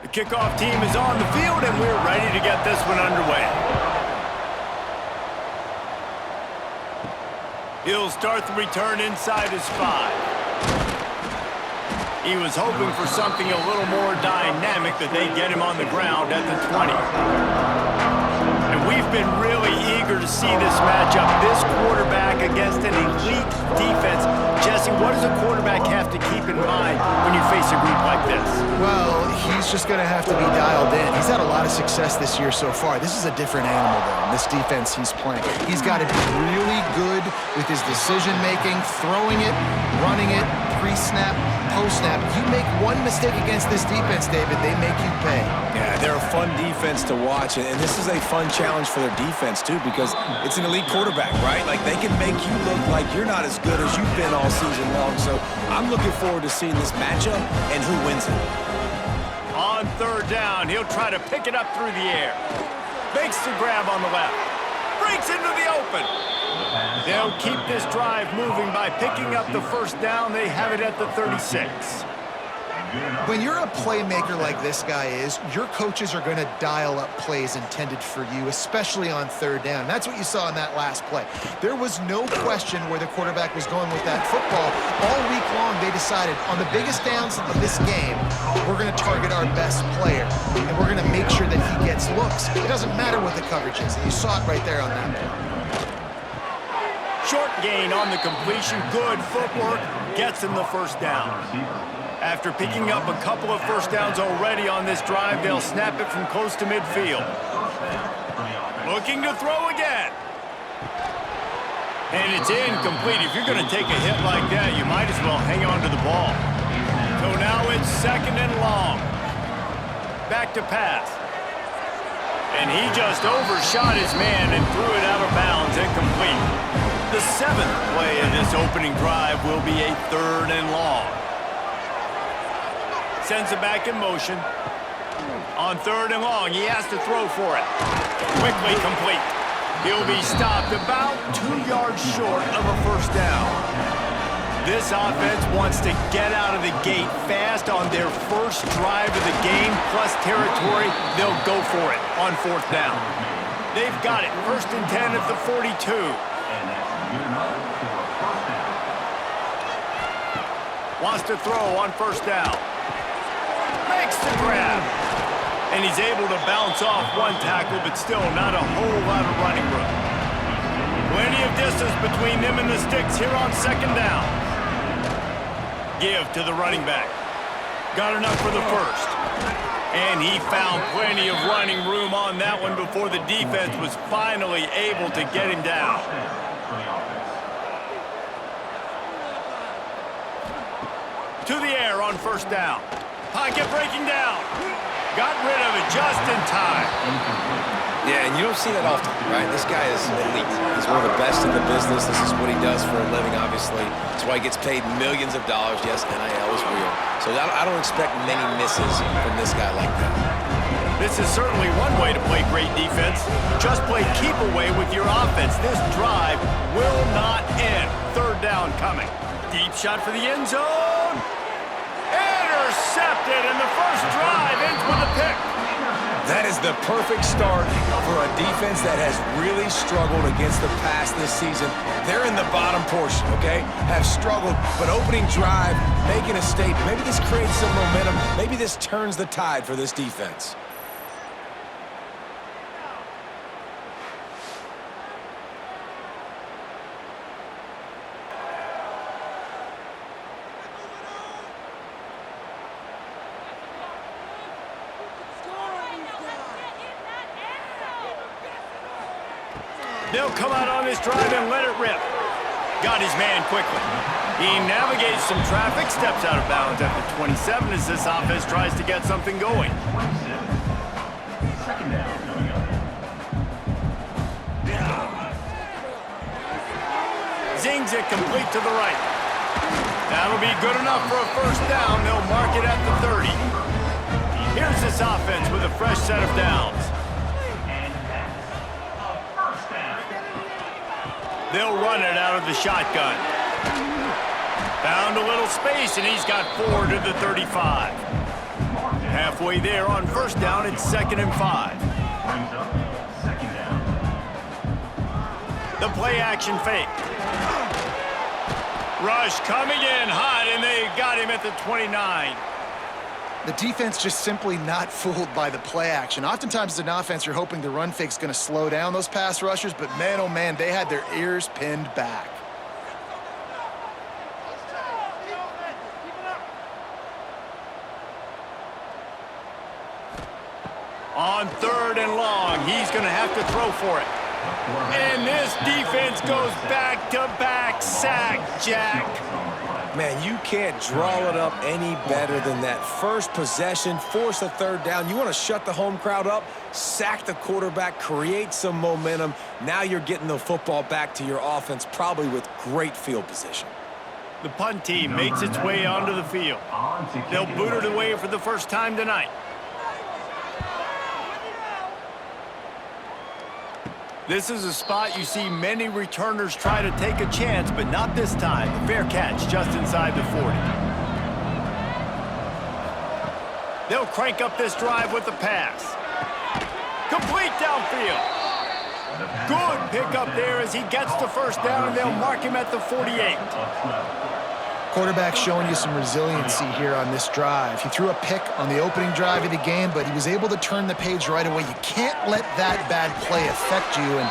The kickoff team is on the field, and we're ready to get this one underway. He'll start the return inside his 5. He was hoping for something a little more dynamic, that they get him on the ground at the 20. And we've been really eager to see this matchup. This quarterback against an elite defense. Jesse, what does a quarterback have to keep in mind when you face a group like this? Well, he's just going to have to be dialed in. He's had a lot of success this year so far. This is a different animal, though, in this defense he's playing. He's got to be really good with his decision-making, throwing it, running it, pre-snap, post-snap. You make one mistake against this defense, David, they make you pay. Yeah, they're a fun defense to watch, and this is a fun challenge for their defense, too, because it's an elite quarterback, right? Like, they can make you look like you're not as good as you've been all season long. So I'm looking forward to seeing this matchup and who wins it. On third down, he'll try to pick it up through the air. Makes the grab on the left. Breaks into the open. They'll keep this drive moving by picking up the first down. They have it at the 36. When you're a playmaker like this guy is, your coaches are going to dial up plays intended for you, especially on third down. That's what you saw in that last play. There was no question where the quarterback was going with that football. All week long, they decided on the biggest downs of this game, we're going to target our best player, and we're going to make sure that he gets looks. It doesn't matter what the coverage is, and you saw it right there on that play. Short gain on the completion. Good footwork. Gets him the first down. After picking up a couple of first downs already on this drive, they'll snap it from close to midfield. Looking to throw again. And it's incomplete. If you're going to take a hit like that, you might as well hang on to the ball. So now it's second and long. Back to pass. And he just overshot his man and threw it out of bounds, incomplete. The 7th play of this opening drive will be a third and long. Sends it back in motion. On third and long, he has to throw for it. Quickly complete. He'll be stopped about 2 yards short of a first down. This offense wants to get out of the gate fast on their first drive of the game, plus territory. They'll go for it on fourth down. They've got it. First and 10 at the 42. Wants to throw on first down. Makes the grab. And he's able to bounce off one tackle, but still not a whole lot of running room. Plenty of distance between them and the sticks here on second down. Give to the running back. Got enough for the first. And he found plenty of running room on that one before the defense was finally able to get him down. To the air on first down. Pocket breaking down. Got rid of it just in time. Yeah, and you don't see that often, right? This guy is elite. He's one of the best in the business. This is what he does for a living, obviously. That's why he gets paid millions of dollars. Yes, NIL is real. So I don't expect many misses from this guy like that. This is certainly one way to play great defense. Just play keep away with your offense. This drive will not end. Third down coming. Deep shot for the end zone. Intercepted, and the first drive ends with a pick. That is the perfect start for a defense that has really struggled against the pass this season. They're in the bottom portion, okay? Have struggled, but opening drive, making a statement. Maybe this creates some momentum. Maybe this turns the tide for this defense. They'll come out on this drive and let it rip. Got his man quickly. He navigates some traffic, steps out of bounds at the 27 as this offense tries to get something going. Zings it complete to the right. That'll be good enough for a first down. They'll mark it at the 30. Here's this offense with a fresh set of downs. They'll run it out of the shotgun. Found a little space, and he's got 4 to the 35. Halfway there on first down, it's 2nd and 5. The play action fake. Rush coming in hot, and they got him at the 29. The defense just simply not fooled by the play action. Oftentimes as an offense, you're hoping the run fake's going to slow down those pass rushers, but man, oh man, they had their ears pinned back. On 3rd and long, he's going to have to throw for it. And this defense goes back-to-back sack, Jack. Man, you can't draw it up any better than that. First possession, force a 3rd down. You want to shut the home crowd up, sack the quarterback, create some momentum. Now you're getting the football back to your offense, probably with great field position. The punt team makes its way onto the field. They'll boot it away for the first time tonight. This is a spot you see many returners try to take a chance, but not this time. A fair catch just inside the 40. They'll crank up this drive with the pass. Complete downfield. Good pickup there as he gets the first down, and they'll mark him at the 48. Quarterback showing you some resiliency here on this drive. He threw a pick on the opening drive of the game, but he was able to turn the page right away. You can't let that bad play affect you, and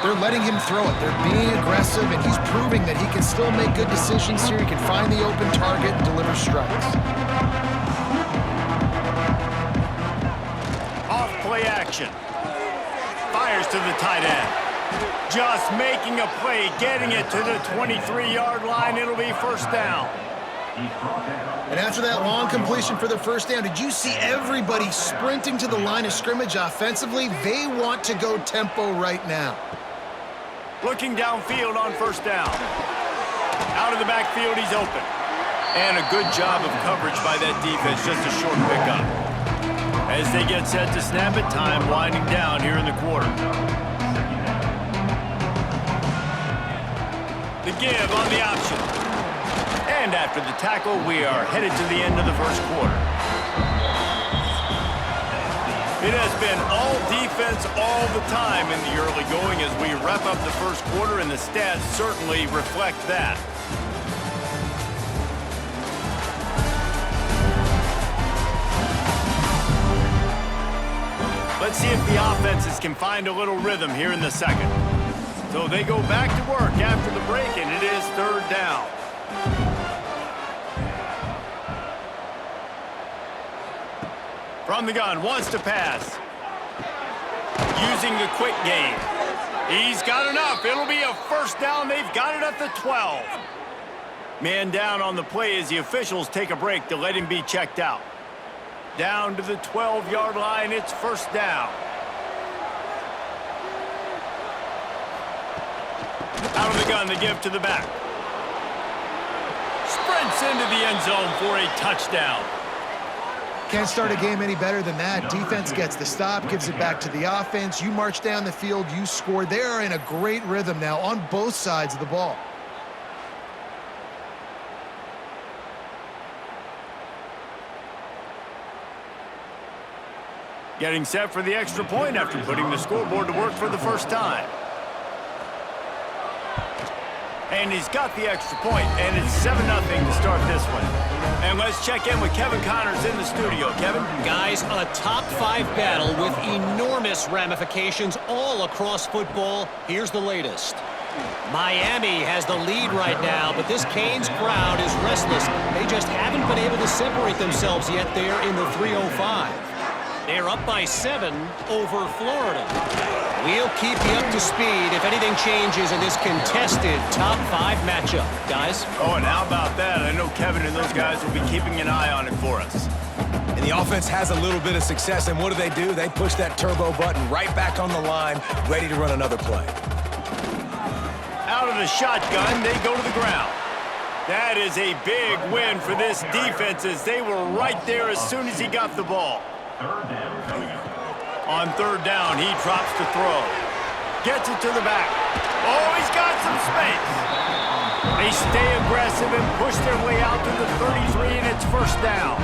they're letting him throw it. They're being aggressive, and he's proving that he can still make good decisions here. He can find the open target and deliver strikes. Off play action. Fires to the tight end. Just making a play, getting it to the 23-yard line. It'll be first down. And after that long completion for the first down, did you see everybody sprinting to the line of scrimmage offensively? They want to go tempo right now. Looking downfield on first down. Out of the backfield, he's open. And a good job of coverage by that defense, just a short pickup. As they get set to snap it, time winding down here in the quarter. The give on the option. And after the tackle, we are headed to the end of the first quarter. It has been all defense all the time in the early going as we wrap up the first quarter, and the stats certainly reflect that. Let's see if the offenses can find a little rhythm here in the second. So they go back to work after the break, and it is 3rd down. From the gun, wants to pass. Using the quick game. He's got enough. It'll be a first down. They've got it at the 12. Man down on the play as the officials take a break to let him be checked out. Down to the 12-yard line, it's first down. Out of the gun, the give to the back. Sprints into the end zone for a touchdown. Can't start a game any better than that. Defense gets the stop, gives it back to the offense. You march down the field, you score. They are in a great rhythm now on both sides of the ball. Getting set for the extra point after putting the scoreboard to work for the first time. And he's got the extra point, and it's 7-0 to start this one. And let's check in with Kevin Connors in the studio. Kevin? Guys, a top-5 battle with enormous ramifications all across football. Here's the latest. Miami has the lead right now, but this Canes crowd is restless. They just haven't been able to separate themselves yet there in the 305. They're up by 7 over Florida. We'll keep you up to speed if anything changes in this contested top-5 matchup. Guys? Oh, and how about that? I know Kevin and those guys will be keeping an eye on it for us. And the offense has a little bit of success, and what do? They push that turbo button right back on the line, ready to run another play. Out of the shotgun, they go to the ground. That is a big win for this defense as they were right there as soon as he got the ball. On 3rd down, he drops to throw. Gets it to the back. Oh, he's got some space. They stay aggressive and push their way out to the 33, and it's first down.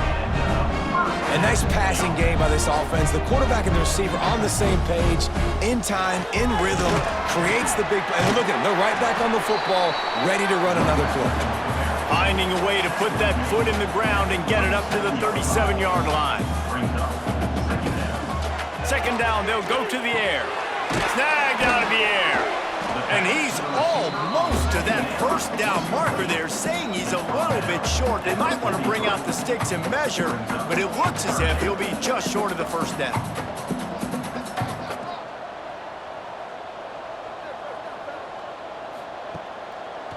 A nice passing game by this offense. The quarterback and the receiver on the same page, in time, in rhythm, creates the big play. And look at them. They're right back on the football, ready to run another play. Finding a way to put that foot in the ground and get it up to the 37-yard line. Second down, they'll go to the air. Snagged out of the air. And he's almost to that first down marker there, saying he's a little bit short. They might want to bring out the sticks and measure, but it looks as if he'll be just short of the first down.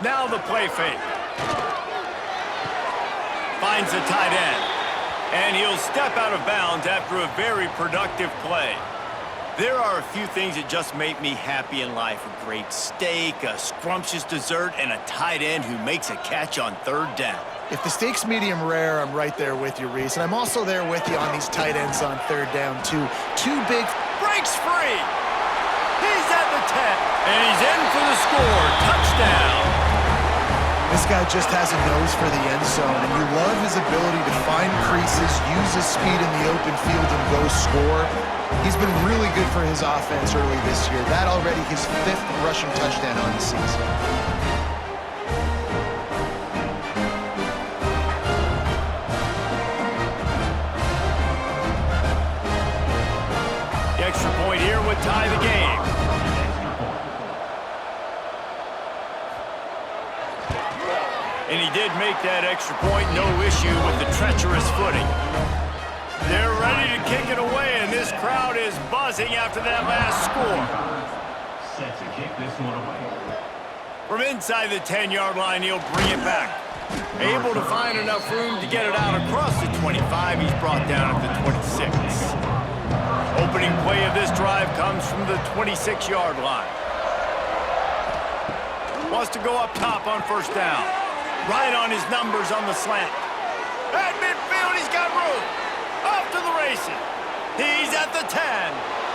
Now the play fake. Finds the tight end. And he'll step out of bounds after a very productive play. There are a few things that just make me happy in life. A great steak, a scrumptious dessert, and a tight end who makes a catch on third down. If the steak's medium rare, I'm right there with you, Reese. And I'm also there with you on these tight ends on third down, too. Two big... Breaks free! He's at the 10, and he's in for the score. Touchdown! This guy just has a nose for the end zone, and you love his ability to find creases, use his speed in the open field, and go score. He's been really good for his offense early this year. That already his 5th rushing touchdown on the season. The extra point here would tie the game. And he did make that extra point, no issue with the treacherous footing. They're ready to kick it away, and this crowd is buzzing after that last score. Set to kick this one away. From inside the 10-yard line, he'll bring it back. Able to find enough room to get it out across the 25. He's brought down at the 26. Opening play of this drive comes from the 26-yard line. Wants to go up top on first down. Right on his numbers on the slant. At midfield, he's got room. Off to the races. He's at the 10.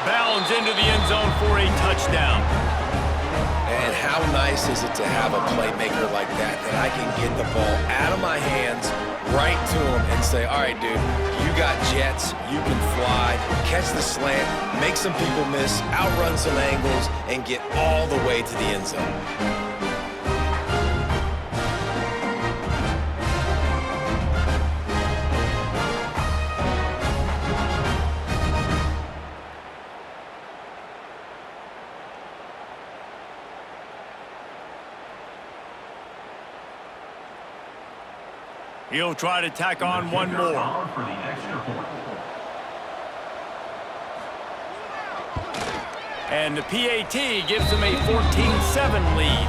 Bounds into the end zone for a touchdown. And how nice is it to have a playmaker like that I can get the ball out of my hands, right to him, and say, all right, dude, you got jets, you can fly, catch the slant, make some people miss, outrun some angles, and get all the way to the end zone. He'll try to tack on one more. For the extra point. And the PAT gives him a 14-7 lead.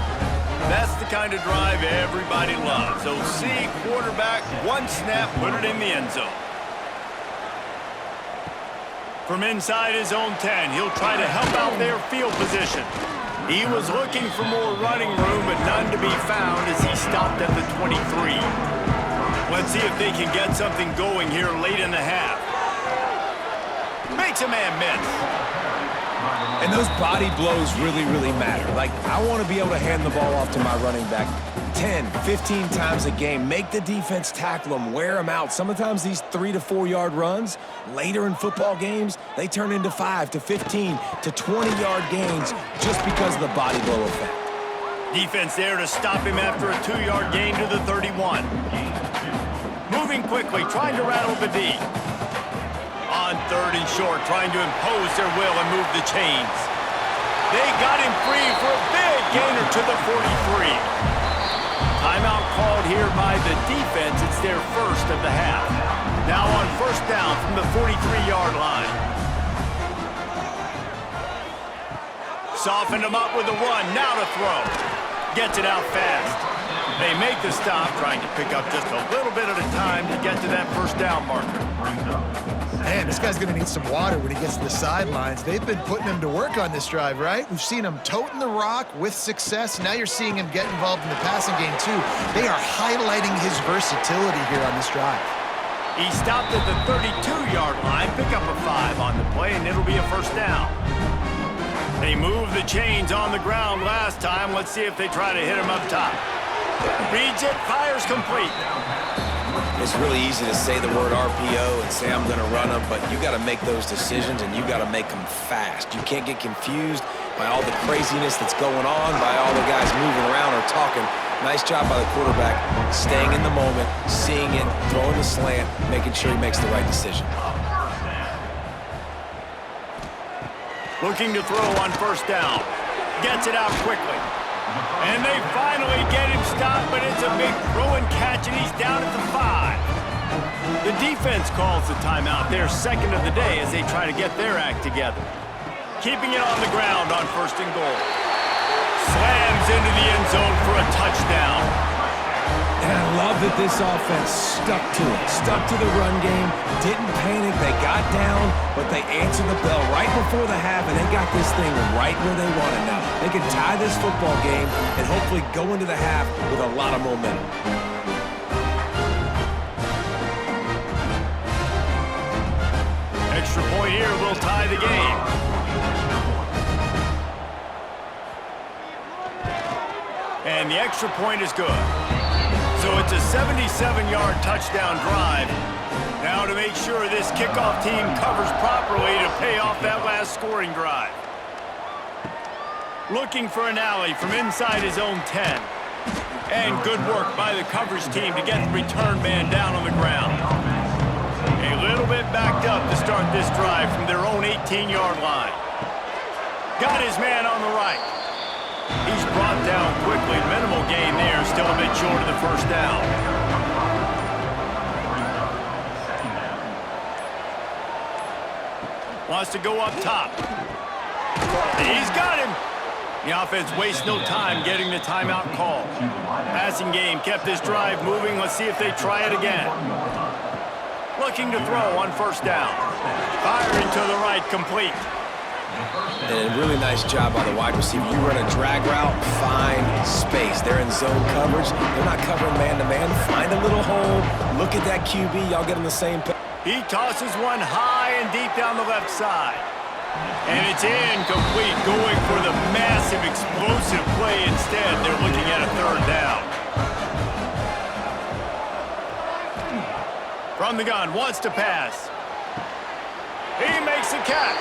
That's the kind of drive everybody loves. OC, quarterback, one snap, put it in the end zone. From inside his own 10, he'll try to help out their field position. He was looking for more running room, but none to be found as he stopped at the 23. Let's see if they can get something going here late in the half. Makes a man miss. And those body blows really, really matter. Like, I want to be able to hand the ball off to my running back 10, 15 times a game. Make the defense tackle them, wear them out. Sometimes these 3 to 4 yard runs, later in football games, they turn into 5 to 15 to 20-yard gains just because of the body blow effect. Defense there to stop him after a 2-yard gain to the 31. Moving quickly, trying to rattle the D. On third and short, trying to impose their will and move the chains. They got him free for a big gainer to the 43. Timeout called here by the defense. It's their first of the half. Now on first down from the 43-yard line. Softened him up with a run, now to throw. Gets it out fast. They make the stop, trying to pick up just a little bit at a time to get to that first down marker. Man, this guy's going to need some water when he gets to the sidelines. They've been putting him to work on this drive, right? We've seen him toting the rock with success. Now you're seeing him get involved in the passing game, too. They are highlighting his versatility here on this drive. He stopped at the 32-yard line, pick up a 5 on the play, and it'll be a first down. They moved the chains on the ground last time. Let's see if they try to hit him up top. Reads it, fires complete. It's really easy to say the word RPO and say I'm going to run them, but you got to make those decisions and you got to make them fast. You can't get confused by all the craziness that's going on, by all the guys moving around or talking. Nice job by the quarterback, staying in the moment, seeing it, throwing the slant, making sure he makes the right decision. Looking to throw on first down. Gets it out quickly. And they finally get him stopped, but it's a big throw and catch, and he's down at the 5. The defense calls the timeout, their second of the day, as they try to get their act together. Keeping it on the ground on first and goal. Slams into the end zone for a touchdown. And I love that this offense stuck to it, stuck to the run game, didn't panic, they got down, but they answered the bell right before the half, and they got this thing right where they want it now. They can tie this football game and hopefully go into the half with a lot of momentum. Extra point here will tie the game. And the extra point is good. So it's a 77-yard touchdown drive. Now to make sure this kickoff team covers properly to pay off that last scoring drive. Looking for an alley from inside his own 10. And good work by the coverage team to get the return man down on the ground. A little bit backed up to start this drive from their own 18-yard line. Got his man on the right. He's brought down quickly. Minimal gain there, still a bit short of the first down. Wants to go up top. He's got him. The offense wastes no time getting the timeout call. Passing game kept this drive moving. Let's see if they try it again. Looking to throw on first down. Firing to the right, complete. And a really nice job by the wide receiver. You run a drag route, find space. They're in zone coverage. They're not covering man-to-man. Find a little hole. Look at that QB. Y'all get on the same page. He tosses one high and deep down the left side. And it's incomplete, going for the massive, explosive play instead. They're looking at a third down. From the gun, wants to pass. He makes a catch.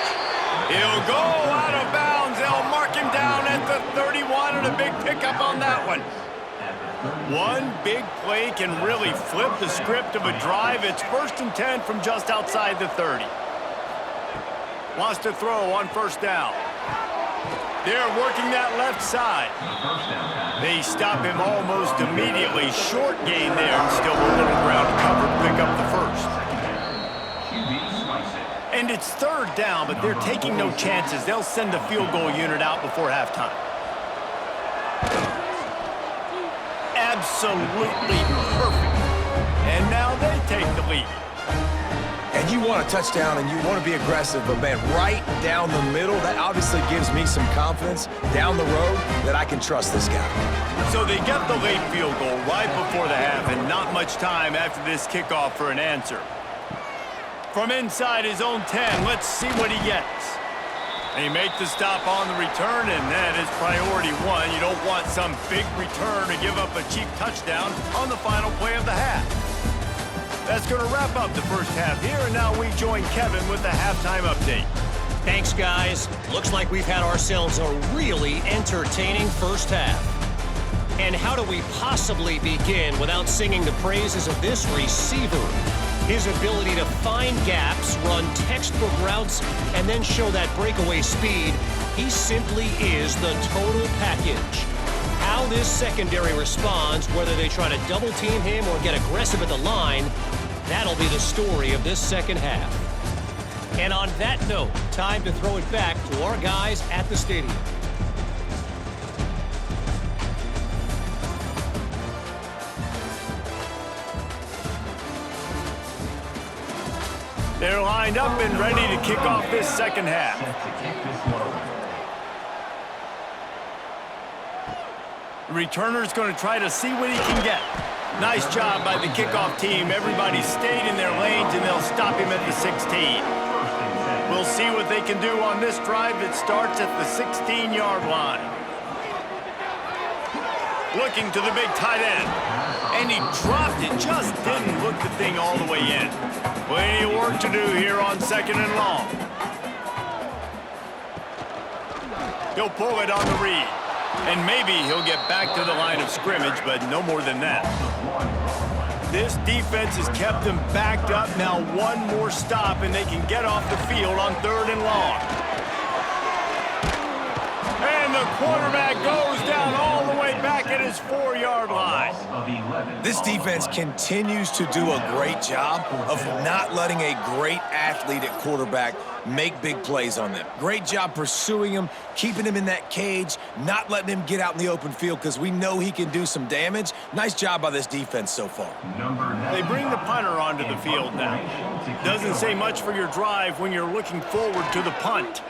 He'll go out of bounds. They'll mark him down at the 31, and a big pickup on that one. One big play can really flip the script of a drive. It's 1st and 10 from just outside the 30. Wants to throw on first down. They're working that left side. They stop him almost immediately. Short gain there, and still a little ground covered. Pick up the first. And it's third down, but they're taking no chances. They'll send the field goal unit out before halftime. Absolutely perfect. And now they take the lead. And you want a touchdown and you want to be aggressive, but man, right down the middle, that obviously gives me some confidence down the road that I can trust this guy. So they get the late field goal right before the half, and not much time after this kickoff for an answer. From inside his own 10, let's see what he gets. They make the stop on the return, and that is priority one. You don't want some big return to give up a cheap touchdown on the final play of the half. That's going to wrap up the first half here, and now we join Kevin with the halftime update. Thanks, guys. Looks like we've had ourselves a really entertaining first half. And how do we possibly begin without singing the praises of this receiver? His ability to find gaps, run textbook routes, and then show that breakaway speed. He simply is the total package. How this secondary responds, whether they try to double team him or get aggressive at the line, that'll be the story of this second half. And on that note, time to throw it back to our guys at the stadium. They're lined up and ready to kick off this second half. The returner's going to try to see what he can get. Nice job by the kickoff team. Everybody stayed in their lanes, and they'll stop him at the 16. We'll see what they can do on this drive that starts at the 16-yard line. Looking to the big tight end. And he dropped it, just didn't look the thing all the way in. Plenty of work to do here on 2nd and long. He'll pull it on the read. And maybe he'll get back to the line of scrimmage, but no more than that. This defense has kept them backed up. Now one more stop, and they can get off the field on 3rd and long. And the quarterback goes down all the way back at his 4-yard line. This defense continues to do a great job of not letting a great athlete at quarterback make big plays on them. Great job pursuing him, keeping him in that cage, not letting him get out in the open field because we know he can do some damage. Nice job by this defense so far. They bring the punter onto the field now. Doesn't say much for your drive when you're looking forward to the punt.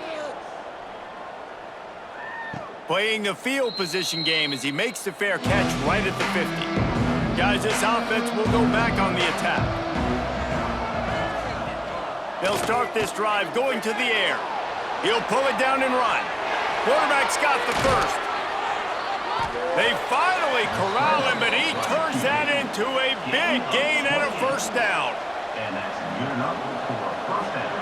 Playing the field position game as he makes the fair catch right at the 50. Guys, this offense will go back on the attack. They'll start this drive going to the air. He'll pull it down and run. Quarterback's got the first. They finally corral him, but he turns that into a big gain and a first down. And that's good enough for a first down.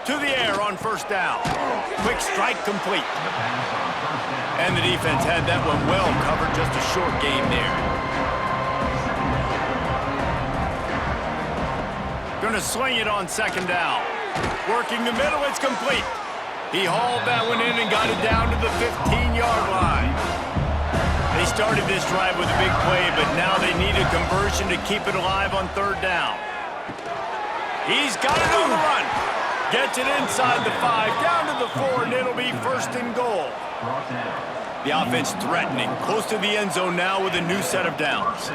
To the air on first down. Quick strike complete. And the defense had that one well covered, just a short game there. Gonna swing it on 2nd down. Working the middle, it's complete. He hauled that one in and got it down to the 15-yard line. They started this drive with a big play, but now they need a conversion to keep it alive on 3rd down. He's got it on the run. Gets it inside the 5, down to the 4, and it'll be 1st and goal. The offense threatening, close to the end zone now with a new set of downs.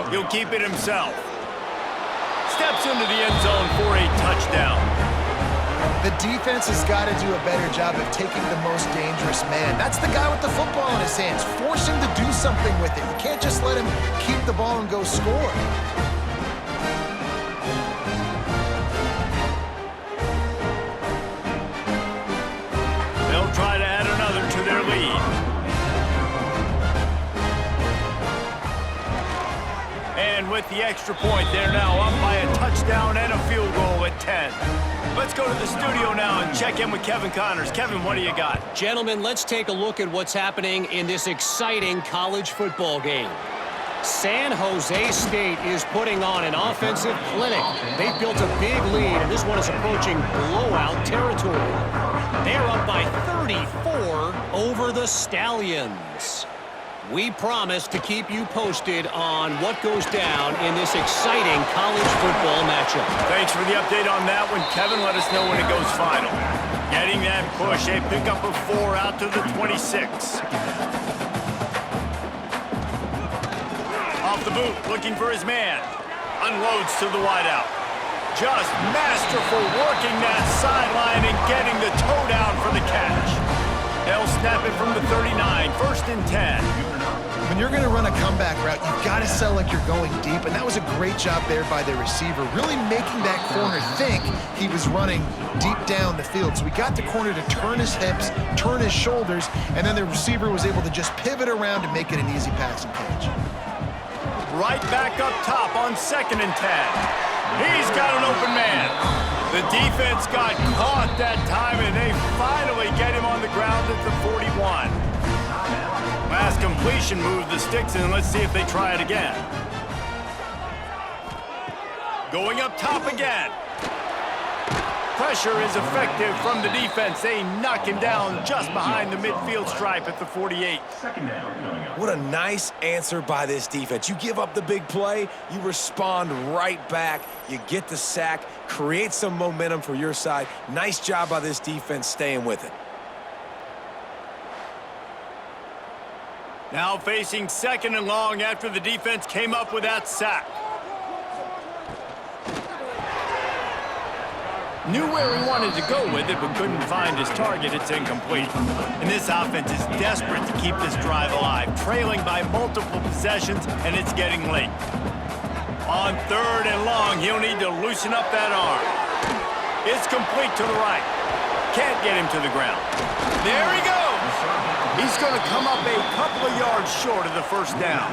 He'll keep it himself. Steps into the end zone for a touchdown. The defense has got to do a better job of taking the most dangerous man. That's the guy with the football in his hands. Force him to do something with it. You can't just let him keep the ball and go score. They'll try to add another to their lead. And with the extra point, they're now up by a touchdown and a field goal at 10. Let's go to the studio now and check in with Kevin Connors. Kevin, what do you got? Gentlemen, let's take a look at what's happening in this exciting college football game. San Jose State is putting on an offensive clinic. They've built a big lead, and this one is approaching blowout territory. They're up by 34 over the Stallions. We promise to keep you posted on what goes down in this exciting college football matchup. Thanks for the update on that one, Kevin. Let us know when it goes final. Getting that push, a pickup of 4 out to the 26. Off the boot, looking for his man. Unloads to the wideout. Just masterful working that sideline and getting the toe down for the catch. They'll snap it from the 39, 1st and 10. When you're going to run a comeback route, you've got to sell like you're going deep, and that was a great job there by the receiver, really making that corner think he was running deep down the field. So we got the corner to turn his hips, turn his shoulders, and then the receiver was able to just pivot around and make it an easy passing catch. Right back up top on 2nd and 10. He's got an open man. The defense got caught that time, and they finally get him on the ground at the 41. Last completion moved the sticks, and let's see if they try it again. Going up top again. Pressure is effective from the defense. They knock him down just behind the midfield stripe at the 48. What a nice answer by this defense. You give up the big play, you respond right back, you get the sack, create some momentum for your side. Nice job by this defense staying with it. Now facing 2nd and long after the defense came up with that sack. Knew where he wanted to go with it, but couldn't find his target. It's incomplete. And this offense is desperate to keep this drive alive, trailing by multiple possessions, and it's getting late. On 3rd and long, he'll need to loosen up that arm. It's complete to the right. Can't get him to the ground. There he goes! He's going to come up a couple of yards short of the first down.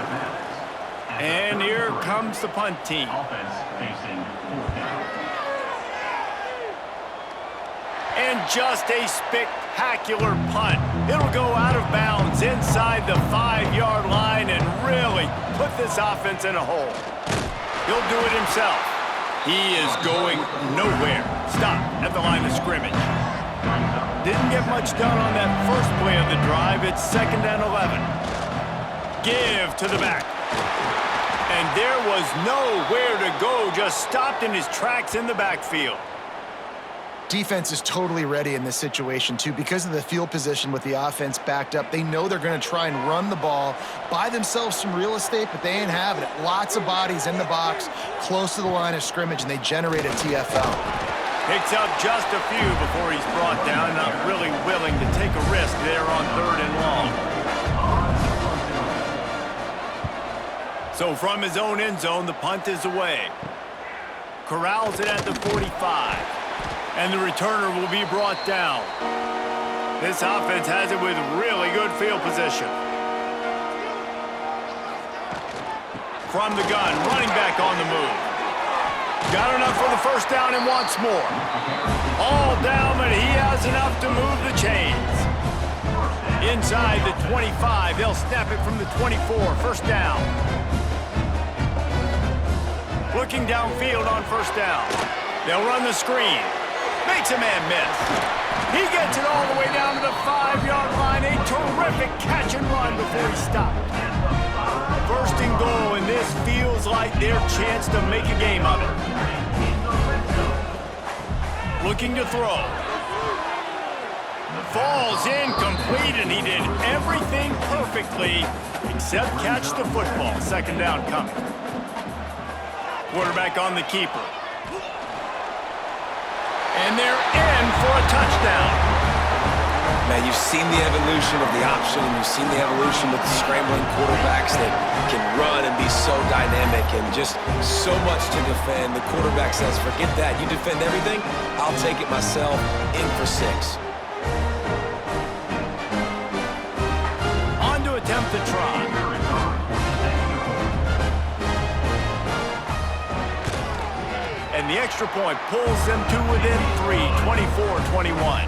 And here comes the punt team. Offense facing fourth down. And just a spectacular punt. It'll go out of bounds inside the 5-yard line and really put this offense in a hole. He'll do it himself. He is going nowhere. Stop at the line of scrimmage. Didn't get much done on that first play of the drive. It's 2nd and 11. Give to the back. And there was nowhere to go. Just stopped in his tracks in the backfield. Defense is totally ready in this situation, too. Because of the field position with the offense backed up, they know they're going to try and run the ball, buy themselves some real estate, but they ain't having it. Lots of bodies in the box, close to the line of scrimmage, and they generate a TFL. Picks up just a few before he's brought down, not really willing to take a risk there on 3rd and long. So from his own end zone, the punt is away. Corrals it at the 45. And the returner will be brought down. This offense has it with really good field position. From the gun, running back on the move. Got enough for the first down and wants more. All down, but he has enough to move the chains. Inside the 25, they'll snap it from the 24, first down. Looking downfield on first down. They'll run the screen. Makes a man miss. He gets it all the way down to the 5-yard line. A terrific catch and run before he stopped. 1st and goal, and this feels like their chance to make a game of it. Looking to throw. Falls incomplete, and he did everything perfectly except catch the football. 2nd down coming. Quarterback on the keeper. And they're in for a touchdown. Man, you've seen the evolution of the option, and you've seen the evolution with the scrambling quarterbacks that can run and be so dynamic and just so much to defend. The quarterback says, forget that. You defend everything, I'll take it myself. In for 6. On to attempt the try. And the extra point pulls them to within 3, 24-21.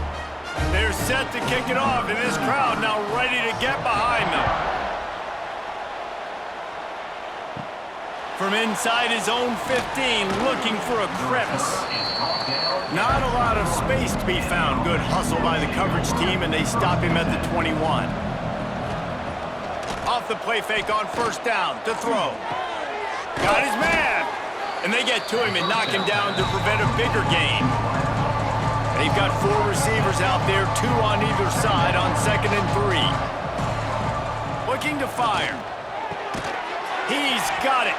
They're set to kick it off, and this crowd now ready to get behind them. From inside his own 15, looking for a crevice. Not a lot of space to be found. Good hustle by the coverage team, and they stop him at the 21. Off the play fake on first down to throw. Got his man. And they get to him and knock him down to prevent a bigger gain. They've got 4 receivers out there, 2 on either side on 2nd and 3. Looking to fire. He's got it.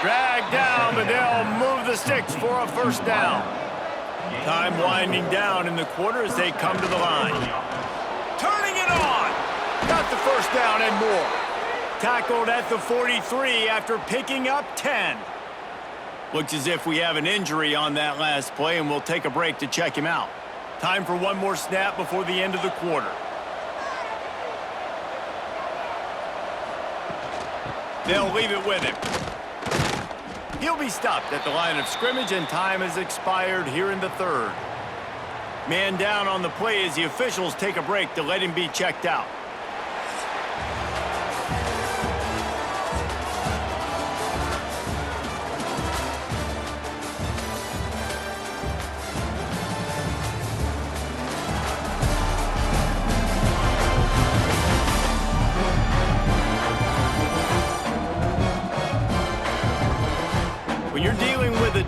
Dragged down, but they'll move the sticks for a first down. Time winding down in the quarter as they come to the line. Turning it on. Got the first down and more. Tackled at the 43 after picking up 10. Looks as if we have an injury on that last play, and we'll take a break to check him out. Time for one more snap before the end of the quarter. They'll leave it with him. He'll be stopped at the line of scrimmage, and time has expired here in the 3rd. Man down on the play as the officials take a break to let him be checked out.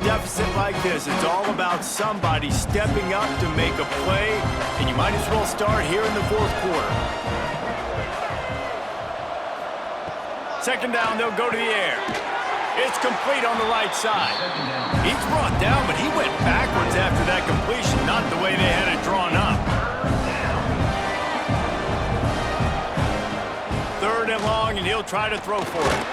Deficit like this, it's all about somebody stepping up to make a play, and you might as well start here in the 4th quarter. 2nd down, they'll go to the air. It's complete on the right side. He's brought down, but he went backwards after that completion, not the way they had it drawn up. 3rd and long, and he'll try to throw for it.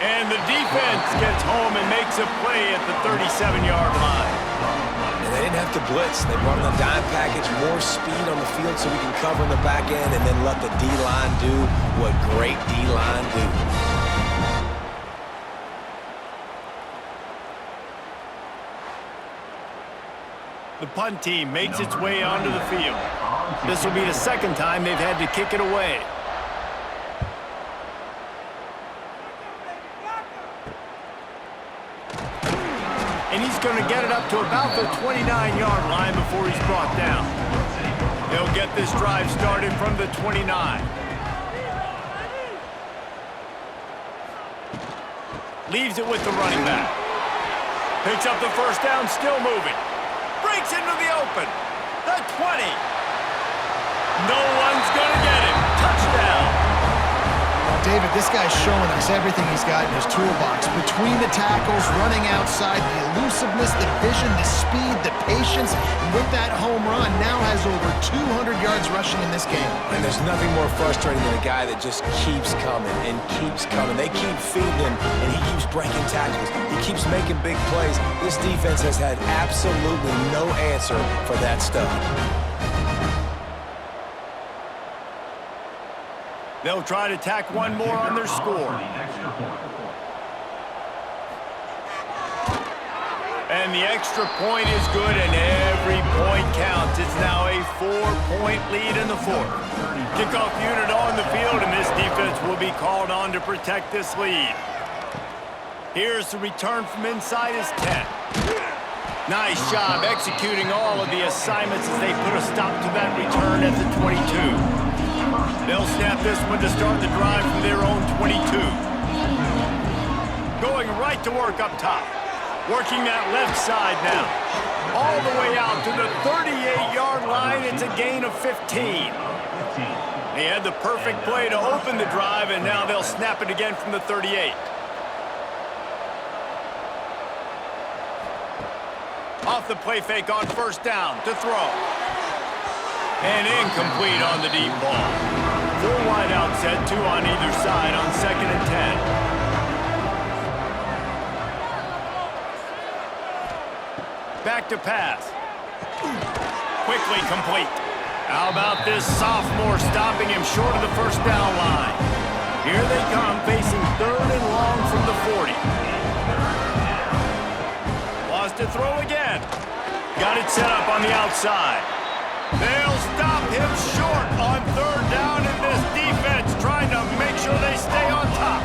And the defense gets home and makes a play at the 37-yard line. And they didn't have to blitz. They brought in the dime package, more speed on the field so we can cover in the back end and then let the D-line do what great D-line do. The punt team makes its way onto the field. This will be the second time they've had to kick it away. And he's going to get it up to about the 29-yard line before he's brought down. They'll get this drive started from the 29. Leaves it with the running back. Picks up the first down, still moving. Breaks into the open. The 20. No one's going to get him. Touchdown. David, this guy's showing us everything he's got in his toolbox. Between the tackles, running outside, the elusiveness, the vision, the speed, the patience. And with that home run, now has over 200 yards rushing in this game. And there's nothing more frustrating than a guy that just keeps coming and keeps coming. They keep feeding him, and he keeps breaking tackles. He keeps making big plays. This defense has had absolutely no answer for that stuff. They'll try to tack one more on their score. And the extra point is good, and every point counts. It's now a 4-point lead in the fourth. Kickoff unit on the field, and this defense will be called on to protect this lead. Here's the return from inside his 10. Nice job executing all of the assignments as they put a stop to that return at the 22. They'll snap this one to start the drive from their own 22. Going right to work up top. Working that left side now. All the way out to the 38-yard line. It's a gain of 15. They had the perfect play to open the drive, and now they'll snap it again from the 38. Off the play fake on first down to throw. And incomplete on the deep ball. Full wide out set, two on either side on 2nd and 10. Back to pass. Quickly complete. How about this sophomore stopping him short of the first down line? Here they come, facing 3rd and long from the 40. Lost to throw again. Got it set up on the outside. They'll stop him short on 3rd down, and this defense trying to make sure they stay on top.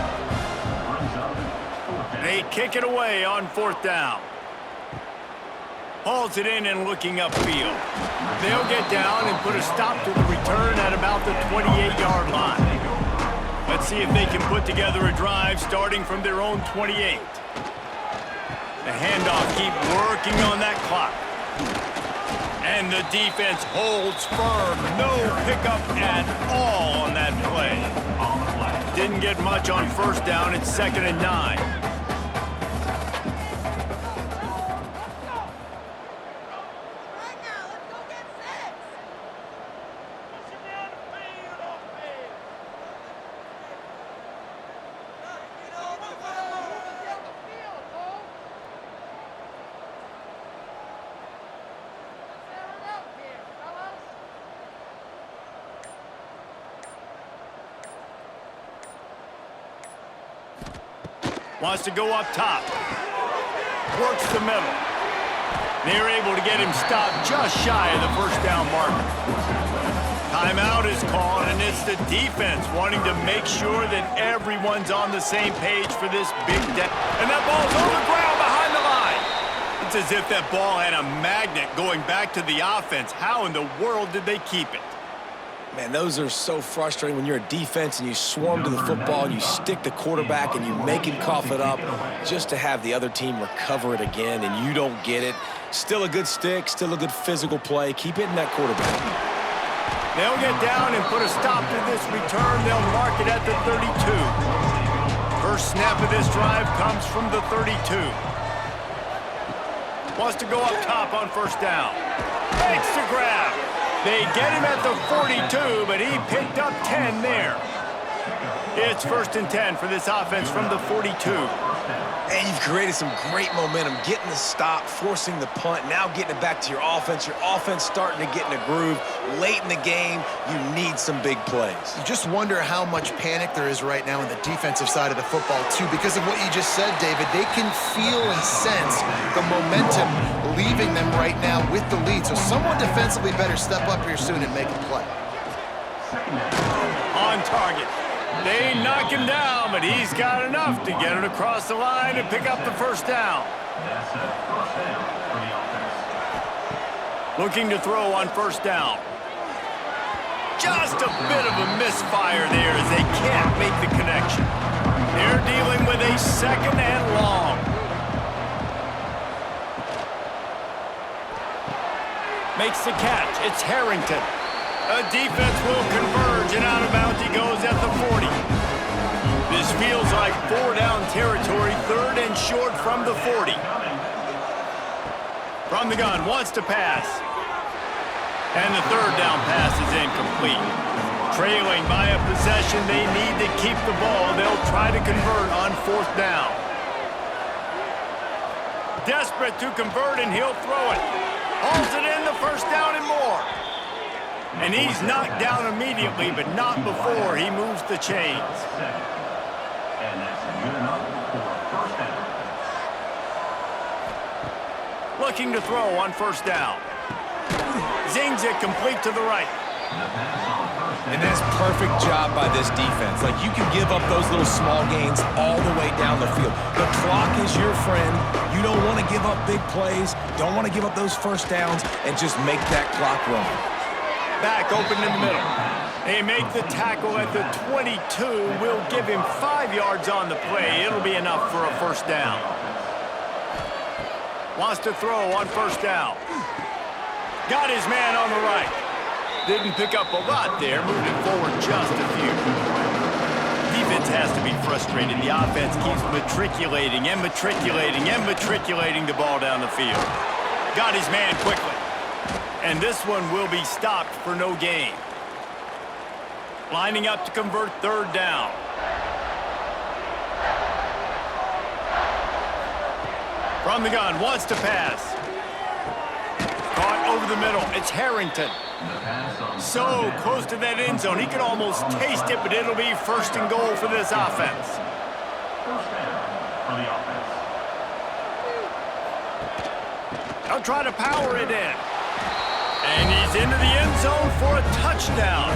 They kick it away on 4th down. Hauls it in and looking upfield. They'll get down and put a stop to the return at about the 28-yard line. Let's see if they can put together a drive starting from their own 28. The handoff, keep working on that clock. And the defense holds firm. No pickup at all on that play. Didn't get much on first down. It's 2nd and 9. Wants to go up top. Works the middle. They're able to get him stopped just shy of the first down marker. Timeout is called, and it's the defense wanting to make sure that everyone's on the same page for this big day. And that ball's on the ground behind the line. It's as if that ball had a magnet going back to the offense. How in the world did they keep it? Man, those are so frustrating when you're a defense and you swarm to the football and you stick the quarterback and you make him cough it up just to have the other team recover it again and you don't get it. Still a good stick, still a good physical play. Keep hitting that quarterback. They'll get down and put a stop to this return. They'll mark it at the 32. First snap of this drive comes from the 32. Wants to go up top on first down. Makes the grab. They get him at the 42, but he picked up 10 there. It's 1st and 10 for this offense from the 42. And you've created some great momentum, getting the stop, forcing the punt, now getting it back to your offense. Your offense starting to get in a groove. Late in the game, you need some big plays. You just wonder how much panic there is right now on the defensive side of the football, too, because of what you just said, David. They can feel and sense the momentum leaving them right now with the lead. So someone defensively better step up here soon and make a play. On target. They knock him down, but he's got enough to get it across the line and pick up the 1st down. That's a 1st down for the offense. Looking to throw on 1st down. Just a bit of a misfire there as they can't make the connection. They're dealing with a 2nd and long. Makes the catch. It's Harrington. A defense will converge, and out of bounds he goes at the 40. This feels like 4-down territory, 3rd and short from the 40. From the gun, wants to pass. And the 3rd down pass is incomplete. Trailing by a possession, they need to keep the ball. They'll try to convert on 4th down. Desperate to convert, and he'll throw it. Hauls it in, the 1st down and more. And he's knocked down immediately, but not before he moves the chains. And that's good enough for a 1st down. Looking to throw on 1st down. Zings it complete to the right. And that's perfect job by this defense. Like, you can give up those little small gains all the way down the field. The clock is your friend. You don't want to give up big plays. Don't want to give up those 1st downs and just make that clock run. Back open in the middle. They make the tackle at the 22. We'll give him 5 yards on the play. It'll be enough for a 1st down. Wants to throw on 1st down. Got his man on the right. Didn't pick up a lot there. Moved it forward just a few. Defense has to be frustrated. The offense keeps matriculating and matriculating and matriculating the ball down the field. Got his man quickly. And this one will be stopped for no gain. Lining up to convert 3rd down. From the gun, wants to pass. Caught over the middle. It's Harrington. So close to that end zone. He could almost taste it, but it'll be 1st and goal for this offense. 1st down for the offense. They'll try to power it in. And he's into the end zone for a touchdown.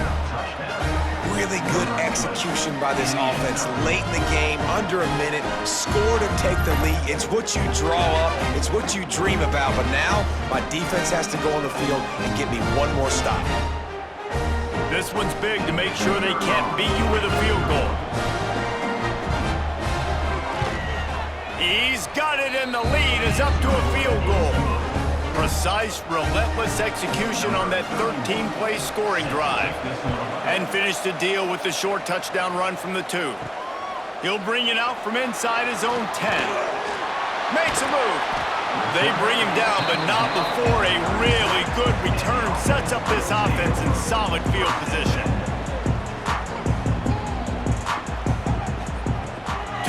Really good execution by this offense. Late in the game, under a minute, score to take the lead. It's what you draw up. It's what you dream about. But now, my defense has to go on the field and get me one more stop. This one's big to make sure they can't beat you with a field goal. He's got it, and the lead is up to a field goal. Precise, relentless execution on that 13-play scoring drive. And finished the deal with the short touchdown run from the 2. He'll bring it out from inside his own 10. Makes a move. They bring him down, but not before a really good return sets up this offense in solid field position.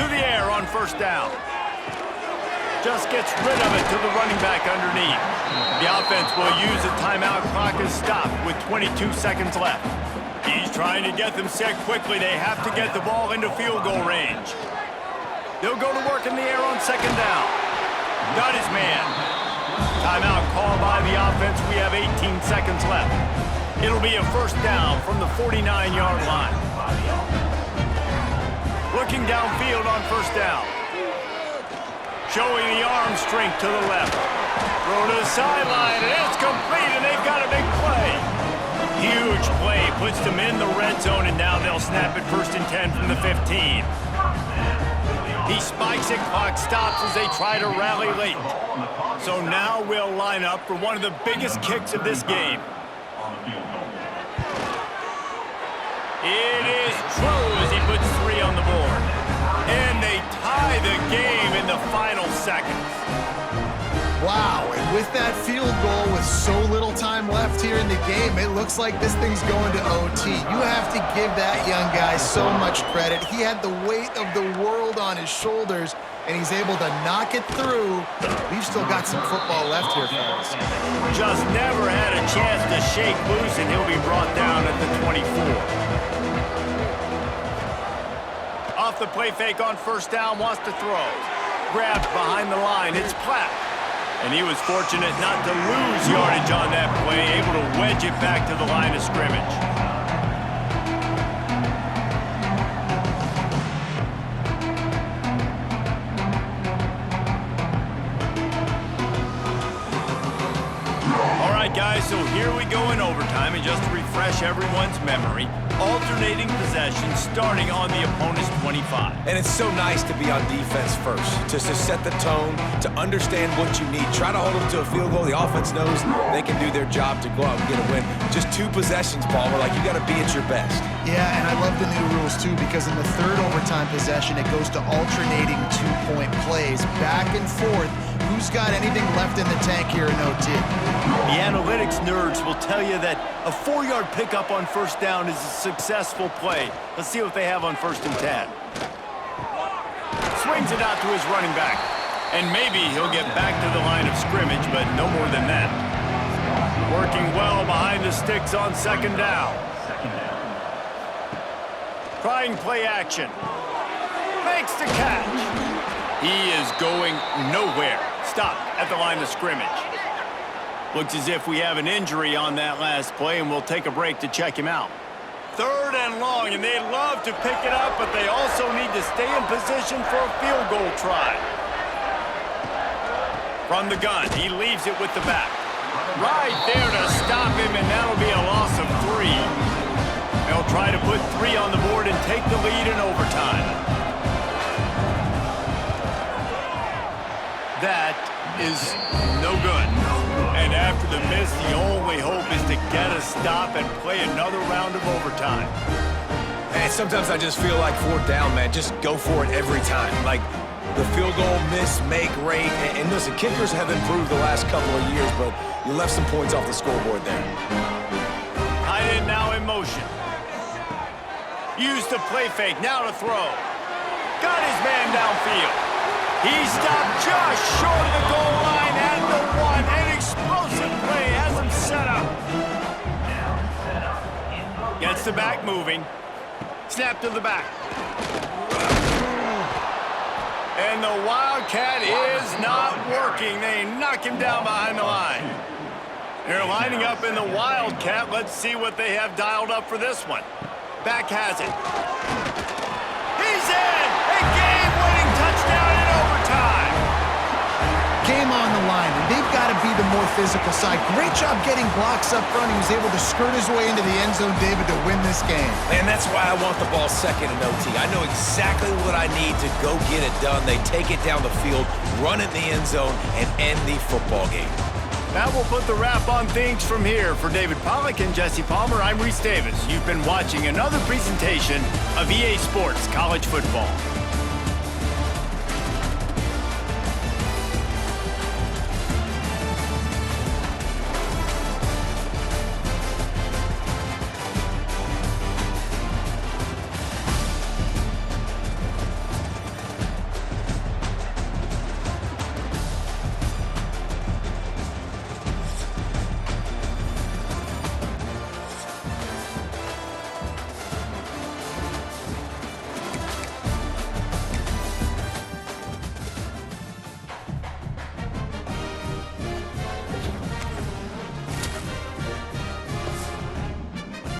To the air on 1st down. Just gets rid of it to the running back underneath. The offense will use the timeout clock as stopped with 22 seconds left. He's trying to get them set quickly. They have to get the ball into field goal range. They'll go to work in the air on 2nd down. Got his man. Timeout called by the offense. We have 18 seconds left. It'll be a 1st down from the 49-yard line. Looking downfield on 1st down. Showing the arm strength to the left. Throw to the sideline, and it's complete, and they've got a big play. Huge play, puts them in the red zone, and now they'll snap it 1st and 10 from the 15. He spikes it, clock stops as they try to rally late. So now we'll line up for one of the biggest kicks of this game. It is true as he puts 3 on the board. And they tie the game in the final seconds. Wow, and with that field goal, with so little time left here in the game, it looks like this thing's going to OT. You have to give that young guy so much credit. He had the weight of the world on his shoulders, and he's able to knock it through. We've still got some football left here, fellas. Just never had a chance to shake loose, and he'll be brought down at the 24. Off the play fake on first down, wants to throw. Grabbed behind the line, it's Platt. And he was fortunate not to lose yardage on that play, able to wedge it back to the line of scrimmage. All right, guys, so here we go in overtime, and just to refresh everyone's memory, alternating possession starting on the opponent's 25. And it's so nice to be on defense first, just to set the tone, to understand what you need. Try to hold them to a field goal. The offense knows they can do their job to go out and get a win. Just 2 possessions, Paul. We're like, you got to be at your best. Yeah, and I love the new rules, too, because in the third overtime possession, it goes to alternating 2-point plays, back and forth. Who's got anything left in the tank here in OT? The analytics nerds will tell you that a 4-yard pickup on first down is a successful play. Let's see what they have on 1st and 10. Swings it out to his running back. And maybe he'll get back to the line of scrimmage, but no more than that. Working well behind the sticks on 2nd down. Trying play action. Makes the catch. He is going nowhere. Stopped at the line of scrimmage. Looks as if we have an injury on that last play, and we'll take a break to check him out. 3rd and long, and they'd love to pick it up, but they also need to stay in position for a field goal try. From the gun, he leaves it with the back. Right there to stop him, and that'll be a loss of 3. They'll try to put 3 on the board and take the lead in overtime. That is no good. And after the miss, the only hope is to get a stop and play another round of overtime. And sometimes I just feel like 4th down, man, just go for it every time. Like the field goal miss, make, rate. And listen, kickers have improved the last couple of years, but you left some points off the scoreboard there. Tight end now in motion. Used the play fake, now to throw. Got his man downfield. He stopped just short of the goal line at the 1. An explosive play has him set up. Gets the back moving. Snap to the back. And the Wildcat is not working. They knock him down behind the line. They're lining up in the Wildcat. Let's see what they have dialed up for this one. Back has it. He's in! A game-winning touchdown in overtime! Game on the line, and they've got to be the more physical side. Great job getting blocks up front. He was able to skirt his way into the end zone, David, to win this game. And that's why I want the ball 2nd in OT. I know exactly what I need to go get it done. They take it down the field, run it in the end zone, and end the football game. That will put the wrap on things from here. For David Pollack and Jesse Palmer, I'm Reese Davis. You've been watching another presentation of EA Sports College Football.